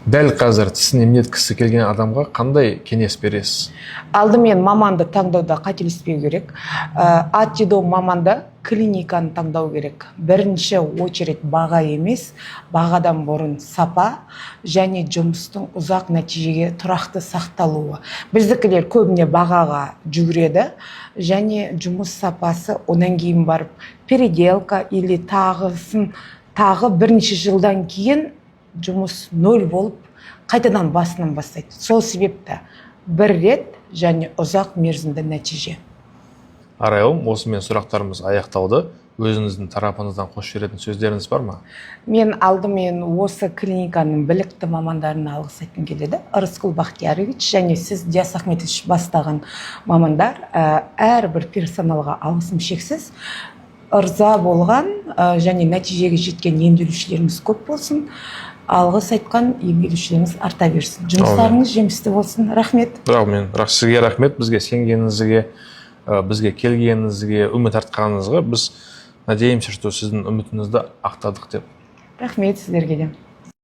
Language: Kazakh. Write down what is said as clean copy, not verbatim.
Дәл қазір тісін емдеткісі келген адамға қандай кеңес бересіз? Алдымен маманды таңдауда қателеспеу керек. Ат-дидо маманды клиниканы таңдау керек. Бірінші очередь баға емес, бағадан бұрын сапа және жұмыстың ұзақ нәтижеге тұрақты сақталуы. Біздікілер көбіне бағаға жүгіреді және жұмыс сапасы онан кейін барып переделка или тағы бірнеше жылдан кейін жұмыс нөл болып қайтадан басынан бастайды. Сол себепті бір рет және ұзақ мерзімді нәтиже. Арайлым, осымен сұрақтарымыз аяқталды. Өзіңіздің тарапыңыздан қосып жіберетін сөздеріңіз бар ма? Мен алдымен осы клиниканың білікті мамандарына алғыс айтқым келеді. Рыскүл Бахтиярович және сіз Диас Ахметович бастаған мамандар, әрбір персоналға алғысым шексіз. Ырза болған және нәтижеге жеткен емделушілеріміз көп болсын. Алғыс айтқан емделушілеріміз арта берсін. Жұмыстарыңыз жемісті болсын. Рахмет. Сізге рахмет, бізге сенгеніңізге, бізге келгеніңізге, үміт артқаныңызға. Біз надеемся, что сіздің үмітіңізді ақтадық деп. Рахмет сіздерге де.